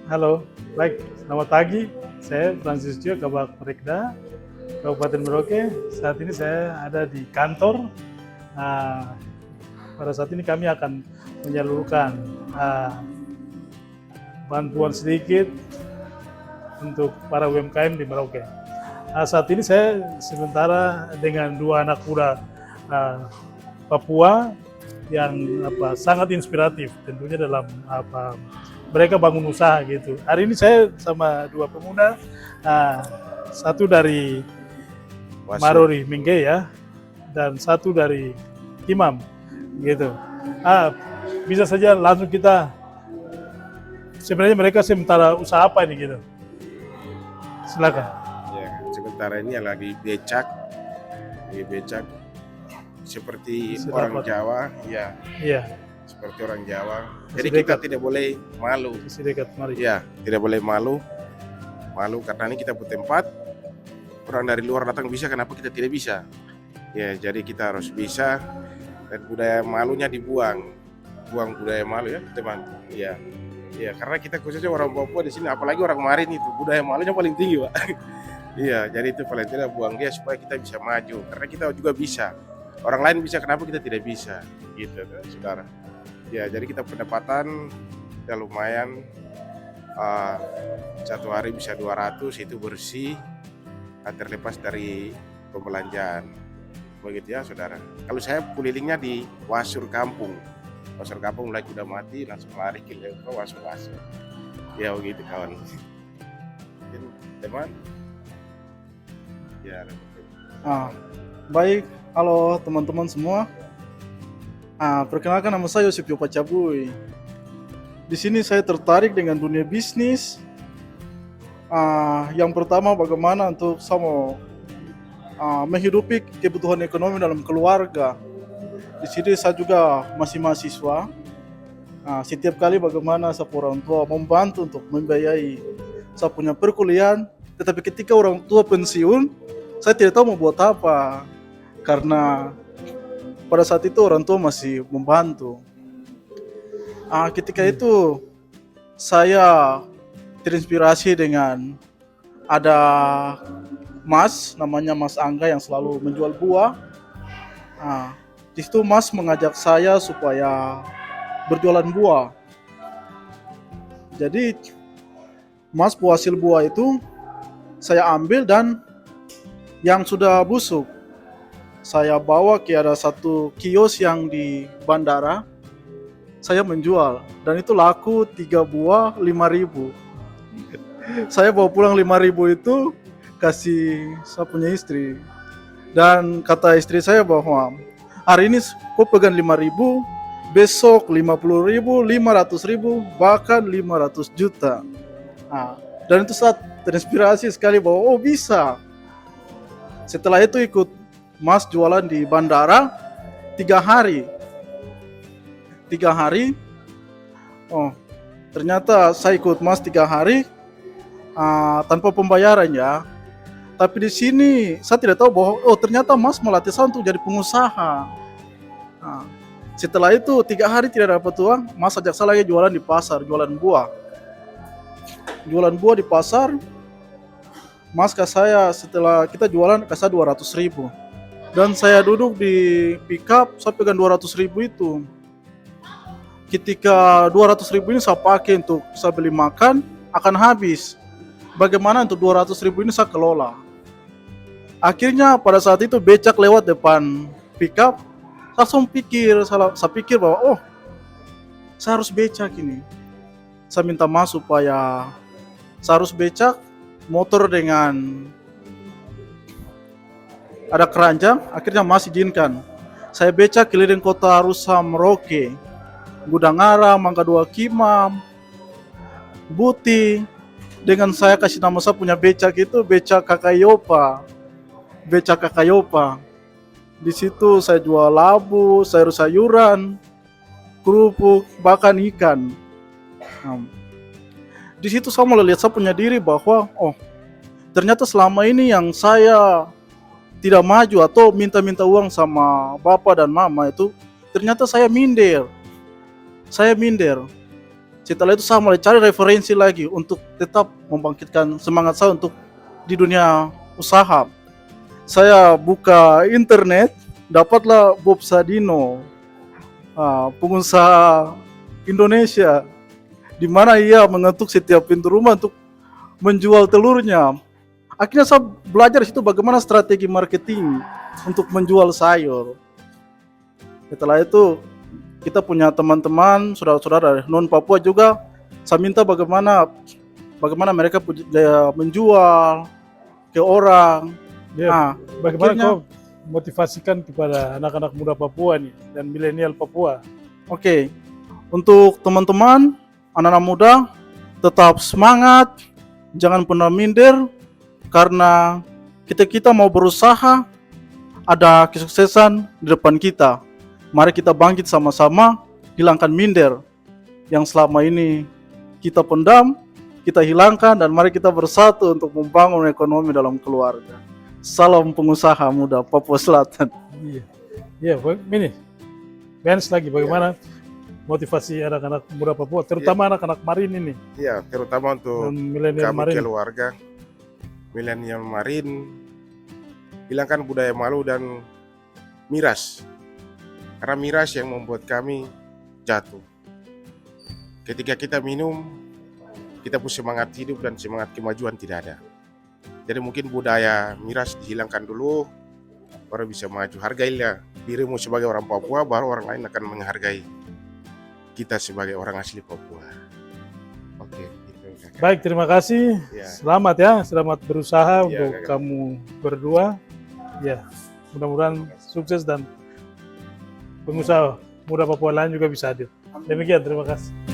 Halo, baik. Selamat pagi. Saya Francis Tio, Kabak Perekda, Kabupaten Merauke. Saat ini saya ada di kantor. Nah, pada saat ini kami akan menyalurkan ah, bantuan sedikit untuk para UMKM di Merauke. Saat ini saya sementara dengan dua anak muda ah, Papua yang sangat inspiratif tentunya dalam mereka bangun usaha gitu. Hari ini saya sama dua pemuda, uh, satu dari Wasur. Marori Mingge ya, dan satu dari Imam gitu. Ah, bisa saja langsung kita, sebenarnya mereka sementara usaha apa ini gitu. Silakan. Ya, sementara ini yang lagi becak seperti orang Sedapat. Jawa, ya, Iya, seperti orang Jawa. Jadi masih kita dekat, tidak boleh malu, masih dekat. Mari. ya, tidak boleh malu, karena ini kita punya tempat. Orang dari luar datang bisa, kenapa kita tidak bisa? Ya, jadi kita harus bisa dan budaya malunya dibuang, buang budaya malu ya, teman. Ya, ya, karena kita khususnya orang Papua di sini, apalagi orang Marin itu budaya malunya paling tinggi, Pak. Iya, jadi itu paling tidak buang dia supaya kita bisa maju, karena kita juga bisa. Orang lain bisa, kenapa kita tidak bisa? Gitu, saudara. Ya, jadi kita pendapatan ya lumayan, uh, satu hari bisa 200 itu bersih, terlepas dari pembelanjaan. Begitu ya, saudara. Kalau saya kulilingnya di Wasur Kampung. Wasur Kampung lagi udah mati, langsung lari ke Wasur. Ya begitu kawan. Mungkin teman. Ya, Ah, Baik, halo teman-teman semua. Perkenalkan nama saya Yosip Yopa Cabui. Di sini saya tertarik dengan dunia bisnis. Yang pertama bagaimana untuk saya mau menghidupi kebutuhan ekonomi dalam keluarga. Di sini saya juga masih mahasiswa. Setiap kali bagaimana saya orang tua membantu untuk membiayai saya punya perkuliahan. Tetapi ketika orang tua pensiun, saya tidak tahu mau buat apa. Karena pada saat itu orang tua masih membantu. Ketika itu saya terinspirasi dengan ada Mas, namanya Mas Angga yang selalu menjual buah. Di situ Mas mengajak saya supaya berjualan buah. Jadi Mas hasil buah itu saya ambil dan yang sudah busuk saya bawa ke ada satu kios yang di bandara. Saya menjual dan itu laku 3 buah 5.000. Saya bawa pulang 5.000 itu kasih saya punya istri. Dan kata istri saya bahwa hari ini kau pegang 5.000, besok 50.000, 500.000, bahkan 500 juta. Dan itu saat terinspirasi sekali bahwa oh bisa. Setelah itu ikut Mas jualan di bandara 3 hari. 3 hari. Oh, ternyata saya ikut Mas 3 hari tanpa pembayaran ya. Tapi di sini saya tidak tahu bahwa oh ternyata Mas melatih saya untuk jadi pengusaha. Setelah itu 3 hari tidak dapat uang, Mas ajak saya lagi jualan di pasar, jualan buah. Jualan buah di pasar, Mas ke saya setelah kita jualan kasih 200.000. Dan saya duduk di pickup, saya pegang 200.000 itu. Ketika 200.000 ini saya pakai untuk saya beli makan, akan habis. Bagaimana untuk 200.000 ini saya kelola? Akhirnya pada saat itu becak lewat depan pickup, langsung saya pikir bahwa oh, saya harus becak ini. Saya minta Mas supaya saya harus becak motor dengan ada keranjang. Akhirnya Mas izinkan saya becak keliling kota Rusa Merauke, Gudangara, Mangga Dua Kimam, Buti. Dengan saya kasih nama saya punya becak itu becak Kakayopa. Becak Kakayopa. Di situ saya jual labu, sayur-sayuran, kerupuk, bahkan ikan. Di situ saya mulai lihat saya punya diri bahwa oh ternyata selama ini yang saya tidak maju atau minta-minta uang sama bapak dan mama itu ternyata saya minder. Saya minder. Setelah itu saya mulai cari referensi lagi untuk tetap membangkitkan semangat saya untuk di dunia usaha. Saya buka internet, dapatlah Bob Sadino, pengusaha Indonesia, di mana ia mengetuk setiap pintu rumah untuk menjual telurnya. Akhirnya saya belajar di situ bagaimana strategi marketing untuk menjual sayur. Setelah itu kita punya teman-teman, saudara-saudara dari non Papua juga. Saya minta bagaimana mereka menjual ke orang. Ya, Nah, bagaimana akhirnya- kau motivasikan kepada anak-anak muda Papua nih dan milenial Papua? Oke, untuk teman-teman, anak-anak muda, tetap semangat, jangan pernah minder, karena kita mau berusaha, ada kesuksesan di depan kita. Mari kita bangkit sama-sama, hilangkan minder yang selama ini kita pendam, kita hilangkan, dan mari kita bersatu untuk membangun ekonomi dalam keluarga. Salam pengusaha muda Papua Selatan. Iya, ini Benz lagi bagaimana motivasi anak-anak muda Papua, terutama anak-anak Marin ini, Ya, terutama untuk dan milenial kami Marin. keluarga milenial Marin, hilangkan budaya malu dan miras. Karena miras yang membuat kami jatuh. Ketika kita minum, kita punya semangat hidup dan semangat kemajuan tidak ada. Jadi mungkin budaya miras dihilangkan dulu, baru bisa maju. Hargailah dirimu sebagai orang Papua, baru orang lain akan menghargai kita sebagai orang asli Papua. Oke, itu kakak. Baik, terima kasih. Ya. Selamat ya, selamat berusaha Ya, untuk kakak. kamu berdua. Ya, mudah-mudahan sukses dan pengusaha muda Papua lain juga bisa hadir. Demikian, terima kasih.